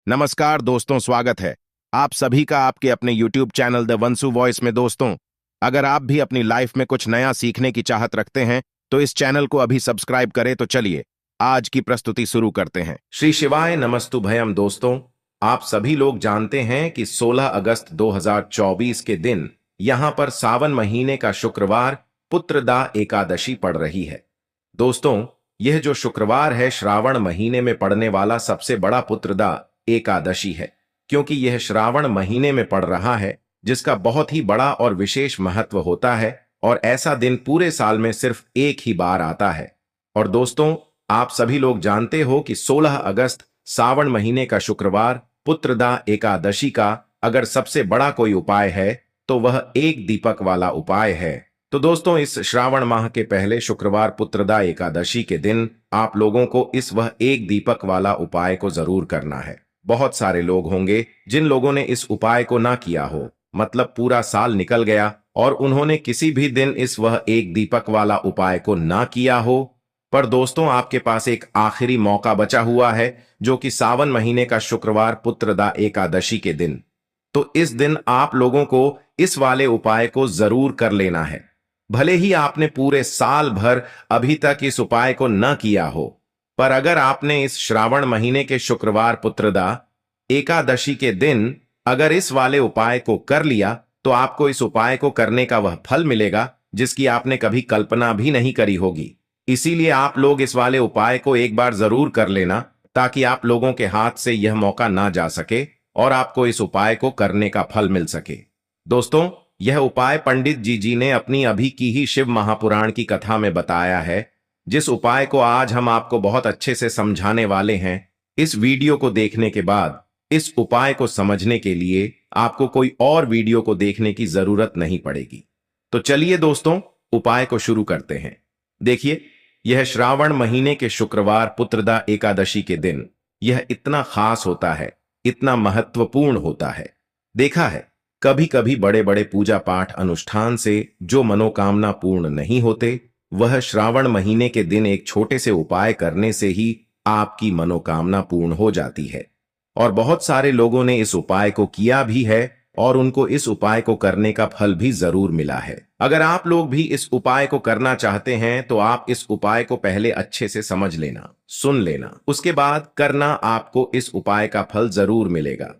नमस्कार दोस्तों, स्वागत है आप सभी का आपके अपने YouTube चैनल द वंसु वॉइस में। दोस्तों, अगर आप भी अपनी लाइफ में कुछ नया सीखने की चाहत रखते हैं तो इस चैनल को अभी सब्सक्राइब करें। तो चलिए आज की प्रस्तुति शुरू करते हैं। श्री शिवाय नमस्तु भयम। दोस्तों, आप सभी लोग जानते हैं कि 16 अगस्त 2024 के दिन यहां पर सावन महीने का शुक्रवार पुत्रदा एकादशी पड़ रही है। दोस्तों, यह जो शुक्रवार है श्रावण महीने में पड़ने वाला सबसे बड़ा पुत्रदा एकादशी है, क्योंकि यह श्रावण महीने में पड़ रहा है, जिसका बहुत ही बड़ा और विशेष महत्व होता है और ऐसा दिन पूरे साल में सिर्फ एक ही बार आता है। और दोस्तों, आप सभी लोग जानते हो कि 16 अगस्त सावन महीने का शुक्रवार पुत्रदा एकादशी का अगर सबसे बड़ा कोई उपाय है तो वह एक दीपक वाला उपाय है। तो दोस्तों, इस श्रावण माह के पहले शुक्रवार पुत्रदा एकादशी के दिन आप लोगों को इस वह एक दीपक वाला उपाय को जरूर करना है। बहुत सारे लोग होंगे जिन लोगों ने इस उपाय को ना किया हो, मतलब पूरा साल निकल गया और उन्होंने किसी भी दिन इस वह एक दीपक वाला उपाय को ना किया हो। पर दोस्तों, आपके पास एक आखिरी मौका बचा हुआ है, जो कि सावन महीने का शुक्रवार पुत्रदा एकादशी के दिन। तो इस दिन आप लोगों को इस वाले उपाय को जरूर कर लेना है। भले ही आपने पूरे साल भर अभी तक इस उपाय को न किया हो, पर अगर आपने इस श्रावण महीने के शुक्रवार पुत्रदा एकादशी के दिन अगर इस वाले उपाय को कर लिया तो आपको इस उपाय को करने का वह फल मिलेगा जिसकी आपने कभी कल्पना भी नहीं करी होगी। इसीलिए आप लोग इस वाले उपाय को एक बार जरूर कर लेना, ताकि आप लोगों के हाथ से यह मौका ना जा सके और आपको इस उपाय को करने का फल मिल सके। दोस्तों, यह उपाय पंडित जी ने अपनी अभी की ही शिव महापुराण की कथा में बताया है, जिस उपाय को आज हम आपको बहुत अच्छे से समझाने वाले हैं। इस वीडियो को देखने के बाद इस उपाय को समझने के लिए आपको कोई और वीडियो को देखने की जरूरत नहीं पड़ेगी। तो चलिए दोस्तों, उपाय को शुरू करते हैं। देखिए, यह श्रावण महीने के शुक्रवार पुत्रदा एकादशी के दिन यह इतना खास होता है, इतना महत्वपूर्ण होता है। देखा है, कभी कभी बड़े बड़े पूजा पाठ अनुष्ठान से जो मनोकामना पूर्ण नहीं होते, वह श्रावण महीने के दिन एक छोटे से उपाय करने से ही आपकी मनोकामना पूर्ण हो जाती है। और बहुत सारे लोगों ने इस उपाय को किया भी है और उनको इस उपाय को करने का फल भी जरूर मिला है। अगर आप लोग भी इस उपाय को करना चाहते हैं तो आप इस उपाय को पहले अच्छे से समझ लेना, सुन लेना, उसके बाद करना। आपको इस उपाय का फल जरूर मिलेगा।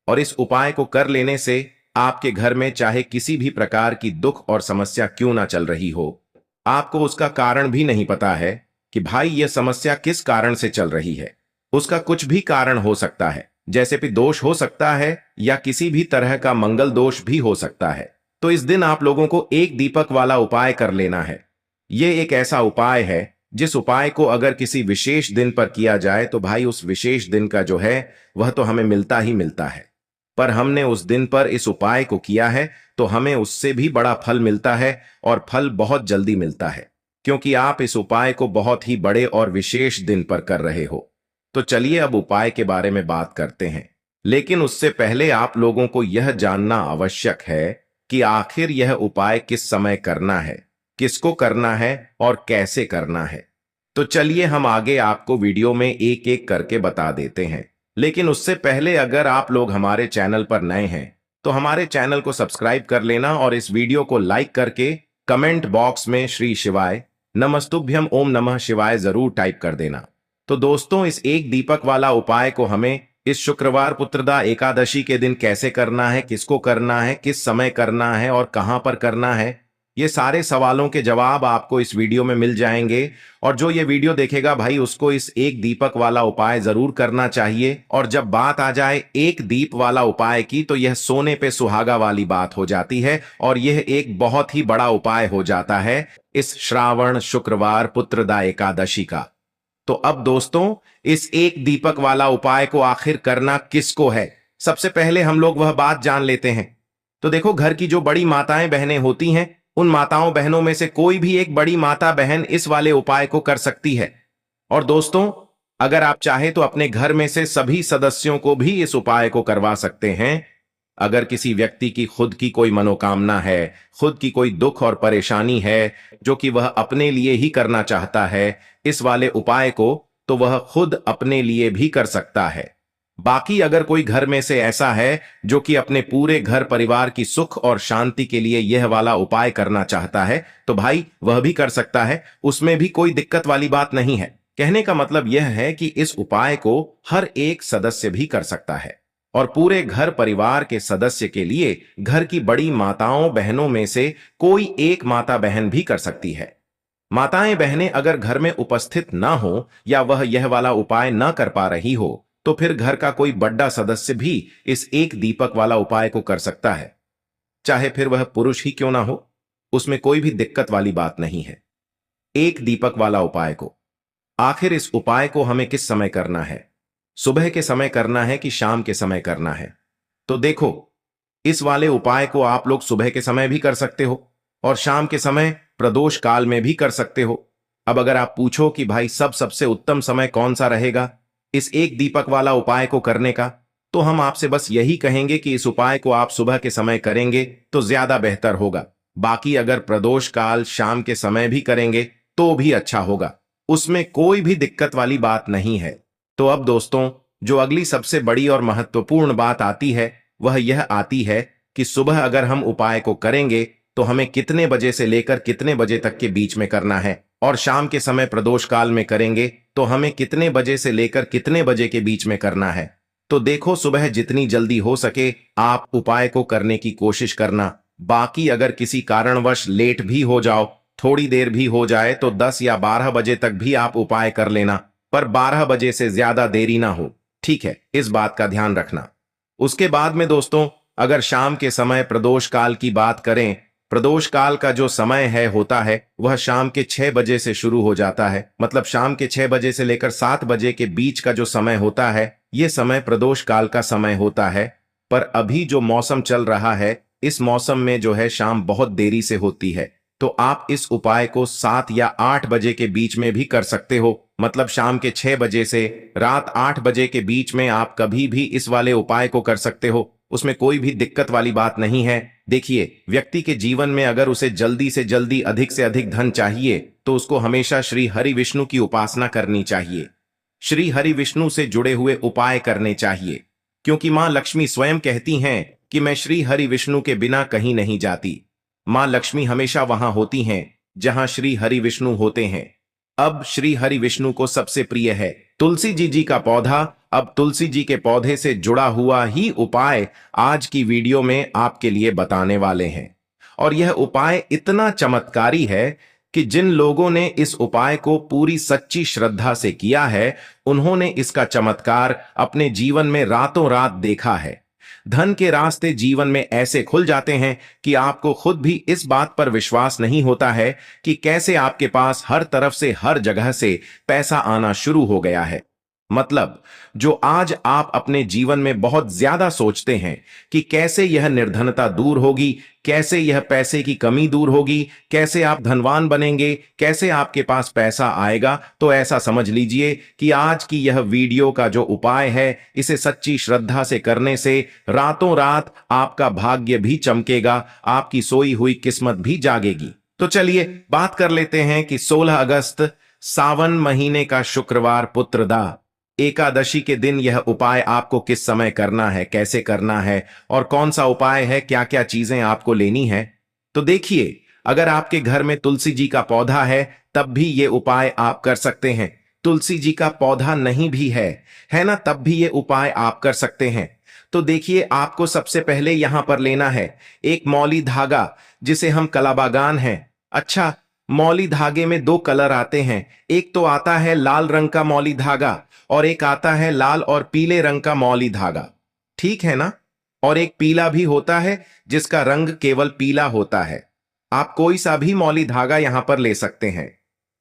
और इस उपाय को कर लेने से आपके घर में चाहे किसी भी प्रकार की दुख और समस्या क्यों ना चल रही हो, आपको उसका कारण भी नहीं पता है कि भाई यह समस्या किस कारण से चल रही है। उसका कुछ भी कारण हो सकता है, जैसे भी दोष हो सकता है या किसी भी तरह का मंगल दोष भी हो सकता है। तो इस दिन आप लोगों को एक दीपक वाला उपाय कर लेना है। यह एक ऐसा उपाय है जिस उपाय को अगर किसी विशेष दिन पर किया जाए तो भाई उस विशेष दिन का जो है वह तो हमें मिलता ही मिलता है। पर हमने उस दिन पर इस उपाय को किया है तो हमें उससे भी बड़ा फल मिलता है, और फल बहुत जल्दी मिलता है, क्योंकि आप इस उपाय को बहुत ही बड़े और विशेष दिन पर कर रहे हो। तो चलिए अब उपाय के बारे में बात करते हैं। लेकिन उससे पहले आप लोगों को यह जानना आवश्यक है कि आखिर यह उपाय किस समय करना है, किसको करना है और कैसे करना है। तो चलिए हम आगे आपको वीडियो में एक एक करके बता देते हैं। लेकिन उससे पहले अगर आप लोग हमारे चैनल पर नए हैं तो हमारे चैनल को सब्सक्राइब कर लेना और इस वीडियो को लाइक करके कमेंट बॉक्स में श्री शिवाय नमस्तुभ्यम ओम नमः शिवाय जरूर टाइप कर देना। तो दोस्तों, इस एक दीपक वाला उपाय को हमें इस शुक्रवार पुत्रदा एकादशी के दिन कैसे करना है, किसको करना है, किस समय करना है और कहां पर करना है, ये सारे सवालों के जवाब आपको इस वीडियो में मिल जाएंगे। और जो ये वीडियो देखेगा भाई उसको इस एक दीपक वाला उपाय जरूर करना चाहिए। और जब बात आ जाए एक दीप वाला उपाय की तो यह सोने पे सुहागा वाली बात हो जाती है और यह एक बहुत ही बड़ा उपाय हो जाता है इस श्रावण शुक्रवार पुत्रदा एकादशी का। तो अब दोस्तों, इस एक दीपक वाला उपाय को आखिर करना किसको है, सबसे पहले हम लोग वह बात जान लेते हैं। तो देखो, घर की जो बड़ी माताएं बहनें होती हैं, उन माताओं बहनों में से कोई भी एक बड़ी माता बहन इस वाले उपाय को कर सकती है। और दोस्तों, अगर आप चाहे तो अपने घर में से सभी सदस्यों को भी इस उपाय को करवा सकते हैं। अगर किसी व्यक्ति की खुद की कोई मनोकामना है, खुद की कोई दुख और परेशानी है जो कि वह अपने लिए ही करना चाहता है इस वाले उपाय को, तो वह खुद अपने लिए भी कर सकता है। बाकी अगर कोई घर में से ऐसा है जो कि अपने पूरे घर परिवार की सुख और शांति के लिए यह वाला उपाय करना चाहता है तो भाई वह भी कर सकता है, उसमें भी कोई दिक्कत वाली बात नहीं है। कहने का मतलब यह है कि इस उपाय को हर एक सदस्य भी कर सकता है और पूरे घर परिवार के सदस्य के लिए घर की बड़ी माताओं बहनों में से कोई एक माता बहन भी कर सकती है। माताएं बहनें अगर घर में उपस्थित ना हो या वह यह वाला उपाय ना कर पा रही हो तो फिर घर का कोई बड़ा सदस्य भी इस एक दीपक वाला उपाय को कर सकता है, चाहे फिर वह पुरुष ही क्यों ना हो, उसमें कोई भी दिक्कत वाली बात नहीं है। एक दीपक वाला उपाय को आखिर इस उपाय को हमें किस समय करना है, सुबह के समय करना है कि शाम के समय करना है? तो देखो, इस वाले उपाय को आप लोग सुबह के समय भी कर सकते हो और शाम के समय प्रदोष काल में भी कर सकते हो। अब अगर आप पूछो कि भाई सबसे उत्तम समय कौन सा रहेगा इस एक दीपक वाला उपाय को करने का, तो हम आपसे बस यही कहेंगे कि इस उपाय को आप सुबह के समय करेंगे तो ज्यादा बेहतर होगा। बाकी अगर प्रदोष काल शाम के समय भी करेंगे तो भी अच्छा होगा, उसमें कोई भी दिक्कत वाली बात नहीं है। तो अब दोस्तों, जो अगली सबसे बड़ी और महत्वपूर्ण बात आती है वह यह आती है कि सुबह अगर हम उपाय को करेंगे तो हमें कितने बजे से लेकर कितने बजे तक के बीच में करना है, और शाम के समय प्रदोष काल में करेंगे तो हमें कितने बजे से लेकर कितने बजे के बीच में करना है। तो देखो, सुबह जितनी जल्दी हो सके आप उपाय को करने की कोशिश करना। बाकी अगर किसी कारणवश लेट भी हो जाओ, थोड़ी देर भी हो जाए तो 10 या 12 बजे तक भी आप उपाय कर लेना, पर 12 बजे से ज्यादा देरी ना हो, ठीक है? इस बात का ध्यान रखना। उसके बाद में दोस्तों, अगर शाम के समय प्रदोष काल की बात करें, प्रदोष काल का जो समय है होता है वह शाम के 6 बजे से शुरू हो जाता है। मतलब शाम के 6 बजे से लेकर 7 बजे के बीच का जो समय होता है यह समय प्रदोष काल का समय होता है। पर अभी जो मौसम चल रहा है इस मौसम में जो है शाम बहुत देरी से होती है, तो आप इस उपाय को 7 या 8 बजे के बीच में भी कर सकते हो। मतलब शाम के 6 बजे से रात 8 बजे के बीच में आप कभी भी इस वाले उपाय को कर सकते हो, उसमें कोई भी दिक्कत वाली बात नहीं है। देखिए, व्यक्ति के जीवन में अगर उसे जल्दी से जल्दी अधिक से अधिक धन चाहिए तो उसको हमेशा श्री हरि विष्णु की उपासना करनी चाहिए, श्री हरि विष्णु से जुड़े हुए उपाय करने चाहिए, क्योंकि मां लक्ष्मी स्वयं कहती हैं कि मैं श्री हरि विष्णु के बिना कहीं नहीं जाती। मां लक्ष्मी हमेशा वहां होती हैं जहां श्री हरि विष्णु होते हैं। अब श्री हरि विष्णु को सबसे प्रिय है तुलसी जी का पौधा। अब तुलसी जी के पौधे से जुड़ा हुआ ही उपाय आज की वीडियो में आपके लिए बताने वाले हैं, और यह उपाय इतना चमत्कारी है कि जिन लोगों ने इस उपाय को पूरी सच्ची श्रद्धा से किया है उन्होंने इसका चमत्कार अपने जीवन में रातों रात देखा है। धन के रास्ते जीवन में ऐसे खुल जाते हैं कि आपको खुद भी इस बात पर विश्वास नहीं होता है कि कैसे आपके पास हर तरफ से हर जगह से पैसा आना शुरू हो गया है। मतलब जो आज आप अपने जीवन में बहुत ज्यादा सोचते हैं कि कैसे यह निर्धनता दूर होगी, कैसे यह पैसे की कमी दूर होगी, कैसे आप धनवान बनेंगे, कैसे आपके पास पैसा आएगा, तो ऐसा समझ लीजिए कि आज की यह वीडियो का जो उपाय है इसे सच्ची श्रद्धा से करने से रातों रात आपका भाग्य भी चमकेगा, आपकी सोई हुई किस्मत भी जागेगी। तो चलिए बात कर लेते हैं कि 16 अगस्त सावन महीने का शुक्रवार पुत्रदा एकादशी के दिन यह उपाय आपको किस समय करना है, कैसे करना है और कौन सा उपाय है, क्या क्या चीजें आपको लेनी है। तो देखिए, अगर आपके घर में तुलसी जी का पौधा है तब भी ये उपाय आप कर सकते हैं। तुलसी जी का पौधा नहीं भी है ना, तब भी ये उपाय आप कर सकते हैं। तो देखिए, आपको सबसे पहले यहां पर लेना है एक मौली धागा जिसे हम कलाबागान है। अच्छा, मौली धागे में 2 कलर आते हैं, एक तो आता है लाल रंग का मौली धागा और एक आता है लाल और पीले रंग का मौली धागा, ठीक है ना? और एक पीला भी होता है जिसका रंग केवल पीला होता है। आप कोई सा भी मौली धागा यहां पर ले सकते हैं।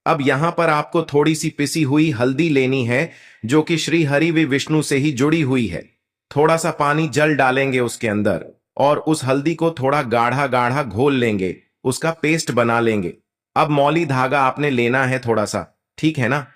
अब यहां पर आपको थोड़ी सी पिसी हुई हल्दी लेनी है जो कि श्री हरि विष्णु से ही जुड़ी हुई है। थोड़ा सा पानी जल डालेंगे उसके अंदर और उस हल्दी को थोड़ा गाढ़ा गाढ़ा घोल लेंगे, उसका पेस्ट बना लेंगे। अब मौली धागा आपने लेना है थोड़ा सा, ठीक है ना?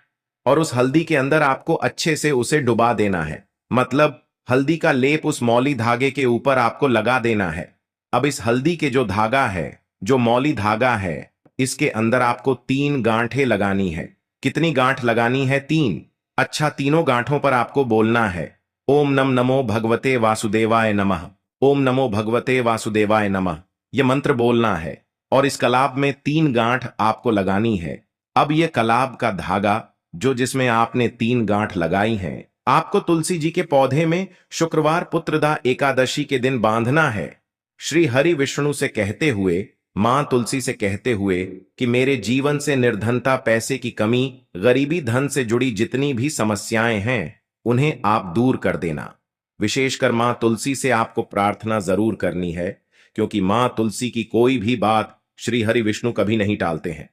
और उस हल्दी के अंदर आपको अच्छे से उसे डुबा देना है। मतलब हल्दी का लेप उस मौली धागे के ऊपर आपको लगा देना है। अब इस हल्दी के जो धागा है, जो मौली धागा है, इसके अंदर आपको 3 गांठें लगानी है। कितनी गांठ लगानी है? 3। अच्छा, तीनों गांठों पर आपको बोलना है ओम नमो भगवते वासुदेवाय नमः। ओम नमो भगवते वासुदेवाय नमः। यह मंत्र बोलना है और इस कलाब में 3 गांठ आपको लगानी है। अब यह कलाब का धागा जो जिसमें आपने 3 गांठ लगाई हैं आपको तुलसी जी के पौधे में शुक्रवार पुत्रदा एकादशी के दिन बांधना है। श्री हरि विष्णु से कहते हुए, मां तुलसी से कहते हुए कि मेरे जीवन से निर्धनता, पैसे की कमी, गरीबी, धन से जुड़ी जितनी भी समस्याएं हैं उन्हें आप दूर कर देना। विशेषकर मां तुलसी से आपको प्रार्थना जरूर करनी है, क्योंकि मां तुलसी की कोई भी बात श्री हरि विष्णु कभी नहीं टालते हैं।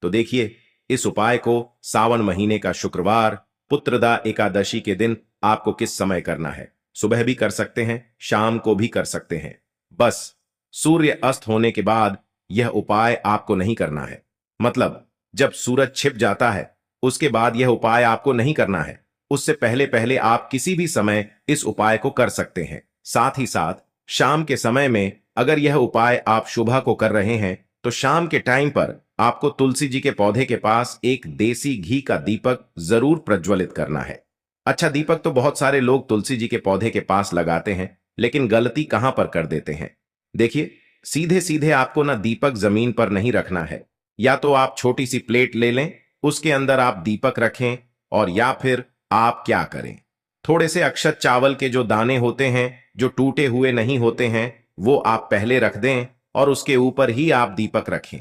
तो देखिए, इस उपाय को सावन महीने का शुक्रवार पुत्रदा एकादशी के दिन आपको किस समय करना है। सुबह भी कर सकते हैं, शाम को भी कर सकते हैं। बस सूर्य अस्त होने के बाद यह उपाय आपको नहीं करना है। मतलब जब सूरज छिप जाता है उसके बाद यह उपाय आपको नहीं करना है। उससे पहले पहले आप किसी भी समय इस उपाय को कर सकते हैं। साथ ही साथ शाम के समय में अगर यह उपाय आप सुबह को कर रहे हैं तो शाम के टाइम पर आपको तुलसी जी के पौधे के पास एक देसी घी का दीपक जरूर प्रज्वलित करना है। अच्छा, दीपक तो बहुत सारे लोग तुलसी जी के पौधे के पास लगाते हैं, लेकिन गलती कहां पर कर देते हैं। देखिए, सीधे सीधे आपको ना दीपक जमीन पर नहीं रखना है। या तो आप छोटी सी प्लेट ले लें, उसके अंदर आप दीपक रखें, और या फिर आप क्या करें, थोड़े से अक्षत चावल के जो दाने होते हैं जो टूटे हुए नहीं होते हैं वो आप पहले रख दें और उसके ऊपर ही आप दीपक रखें।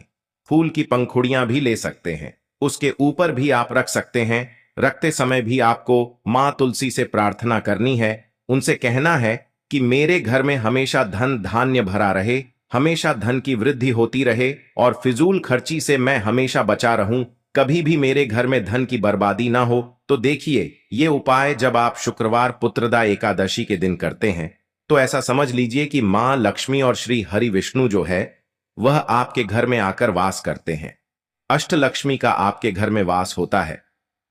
फूल की पंखुड़ियां भी ले सकते हैं, उसके ऊपर भी आप रख सकते हैं। रखते समय भी आपको मां तुलसी से प्रार्थना करनी है। उनसे कहना है कि मेरे घर में हमेशा धन धान्य भरा रहे, हमेशा धन की वृद्धि होती रहे और फिजूल खर्ची से मैं हमेशा बचा रहूं, कभी भी मेरे घर में धन की बर्बादी ना हो। तो देखिए, ये उपाय जब आप शुक्रवार पुत्रदा एकादशी के दिन करते हैं तो ऐसा समझ लीजिए कि मां लक्ष्मी और श्री हरि विष्णु जो है वह आपके घर में आकर वास करते हैं। अष्टलक्ष्मी का आपके घर में वास होता है।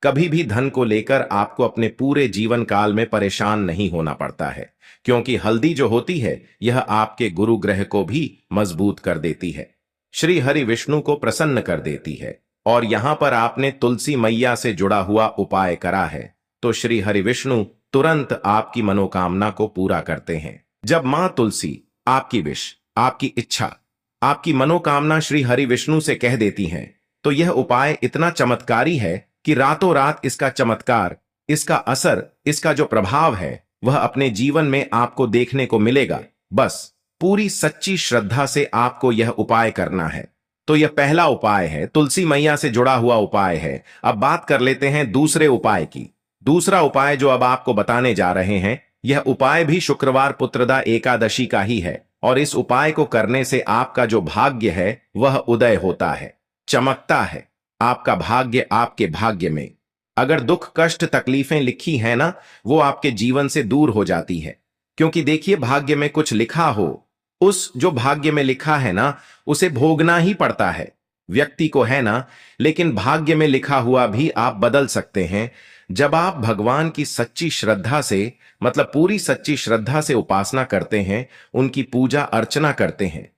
कभी भी धन को लेकर आपको अपने पूरे जीवन काल में परेशान नहीं होना पड़ता है, क्योंकि हल्दी जो होती है यह आपके गुरु ग्रह को भी मजबूत कर देती है, श्री हरि विष्णु को प्रसन्न कर देती है। और यहां पर आपने तुलसी मैया से जुड़ा हुआ उपाय करा है तो श्री हरि विष्णु तुरंत आपकी मनोकामना को पूरा करते हैं। जब मां तुलसी आपकी विश, आपकी इच्छा, आपकी मनोकामना श्री हरि विष्णु से कह देती हैं तो यह उपाय इतना चमत्कारी है कि रातों रात इसका चमत्कार, इसका असर, इसका जो प्रभाव है वह अपने जीवन में आपको देखने को मिलेगा। बस पूरी सच्ची श्रद्धा से आपको यह उपाय करना है। तो यह पहला उपाय है, तुलसी मैया से जुड़ा हुआ उपाय है। अब बात कर लेते हैं दूसरे उपाय की। दूसरा उपाय जो अब आपको बताने जा रहे हैं, यह उपाय भी शुक्रवार पुत्रदा एकादशी का ही है और इस उपाय को करने से आपका जो भाग्य है वह उदय होता है, चमकता है। आपका भाग्य आपके भाग्य में अगर दुख, कष्ट, तकलीफें लिखी है ना, वो आपके जीवन से दूर हो जाती है। क्योंकि देखिए, भाग्य में कुछ लिखा हो, उस जो भाग्य में लिखा है ना उसे भोगना ही पड़ता है व्यक्ति को, है ना। लेकिन भाग्य में लिखा हुआ भी आप बदल सकते हैं जब आप भगवान की सच्ची श्रद्धा से, मतलब पूरी सच्ची श्रद्धा से उपासना करते हैं, उनकी पूजा अर्चना करते हैं।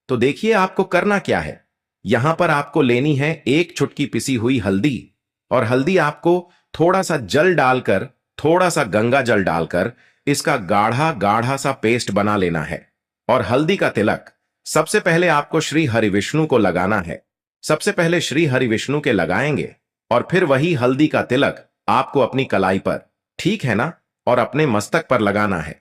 तो देखिए, आपको करना क्या है। यहां पर आपको लेनी है 1 चुटकी पिसी हुई हल्दी, और हल्दी आपको थोड़ा सा जल डालकर, थोड़ा सा गंगा जल डालकर इसका गाढ़ा गाढ़ा सा पेस्ट बना लेना है। और हल्दी का तिलक सबसे पहले आपको श्री हरि विष्णु को लगाना है। सबसे पहले श्री हरि विष्णु के लगाएंगे और फिर वही हल्दी का तिलक आपको अपनी कलाई पर, ठीक है ना, और अपने मस्तक पर लगाना है।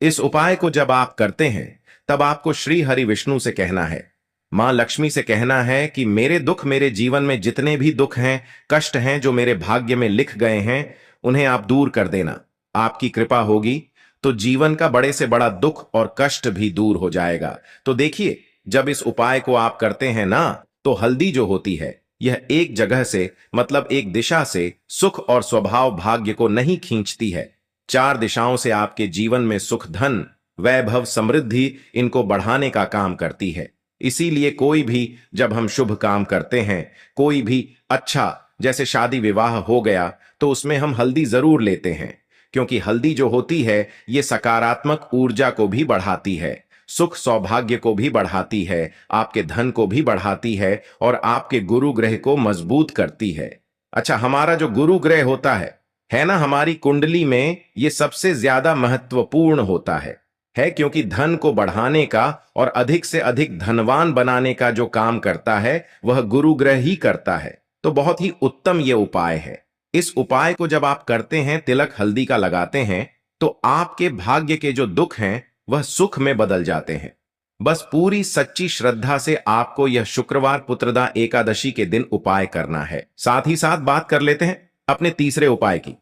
इस उपाय को जब आप करते हैं तब आपको श्री हरि विष्णु से कहना है, मां लक्ष्मी से कहना है कि मेरे दुख, मेरे जीवन में जितने भी दुख हैं, कष्ट हैं जो मेरे भाग्य में लिख गए हैं, उन्हें आप दूर कर देना। आपकी कृपा होगी तो जीवन का बड़े से बड़ा दुख और कष्ट भी दूर हो जाएगा। तो देखिए, जब इस उपाय को आप करते हैं ना तो हल्दी जो होती है यह एक जगह से, मतलब एक दिशा से सुख और स्वभाव भाग्य को नहीं खींचती है। 4 दिशाओं से आपके जीवन में सुख, धन, वैभव, समृद्धि इनको बढ़ाने का काम करती है। इसीलिए कोई भी जब हम शुभ काम करते हैं, कोई भी अच्छा, जैसे शादी विवाह हो गया, तो उसमें हम हल्दी जरूर लेते हैं, क्योंकि हल्दी जो होती है ये सकारात्मक ऊर्जा को भी बढ़ाती है, सुख सौभाग्य को भी बढ़ाती है, आपके धन को भी बढ़ाती है और आपके गुरु ग्रह को मजबूत करती है। अच्छा, हमारा जो गुरु ग्रह होता है है ना, हमारी कुंडली में ये सबसे ज्यादा महत्वपूर्ण होता है क्योंकि धन को बढ़ाने का और अधिक से अधिक धनवान बनाने का जो काम करता है वह गुरु ग्रह ही करता है। तो बहुत ही उत्तम ये उपाय है। इस उपाय को जब आप करते हैं, तिलक हल्दी का लगाते हैं, तो आपके भाग्य के जो दुख हैं वह सुख में बदल जाते हैं। बस पूरी सच्ची श्रद्धा से आपको यह शुक्रवार पुत्रदा एकादशी के दिन उपाय करना है। साथ ही साथ बात कर लेते हैं अपने तीसरे उपाय की,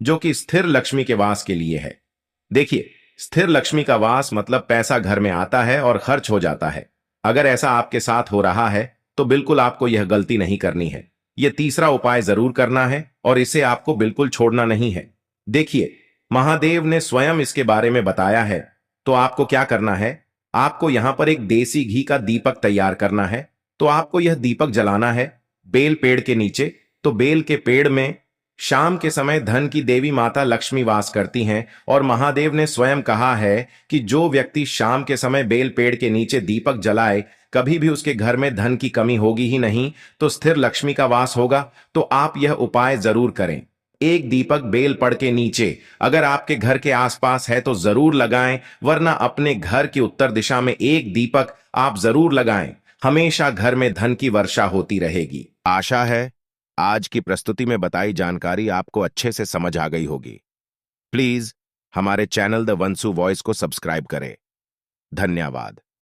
जो कि स्थिर लक्ष्मी के वास के लिए है। देखिए, स्थिर लक्ष्मी का वास मतलब पैसा घर में आता है और खर्च हो जाता है। अगर ऐसा आपके साथ हो रहा है तो बिल्कुल आपको यह गलती नहीं करनी है। यह तीसरा उपाय जरूर करना है और इसे आपको बिल्कुल छोड़ना नहीं है। देखिए, महादेव ने स्वयं इसके बारे में बताया है। तो आपको क्या करना है, आपको यहां पर एक देसी घी का दीपक तैयार करना है। तो आपको यह दीपक जलाना है बेल पेड़ के नीचे। तो बेल के पेड़ में शाम के समय धन की देवी माता लक्ष्मी वास करती हैं और महादेव ने स्वयं कहा है कि जो व्यक्ति शाम के समय बेल पेड़ के नीचे दीपक जलाए, कभी भी उसके घर में धन की कमी होगी ही नहीं, तो स्थिर लक्ष्मी का वास होगा। तो आप यह उपाय जरूर करें। एक दीपक बेल पड़ के नीचे अगर आपके घर के आसपास है तो जरूर लगाएं, वरना अपने घर की उत्तर दिशा में एक दीपक आप जरूर लगाएं। हमेशा घर में धन की वर्षा होती रहेगी। आशा है आज की प्रस्तुति में बताई जानकारी आपको अच्छे से समझ आ गई होगी। प्लीज हमारे चैनल द वंसु वॉइस को सब्सक्राइब करें। धन्यवाद।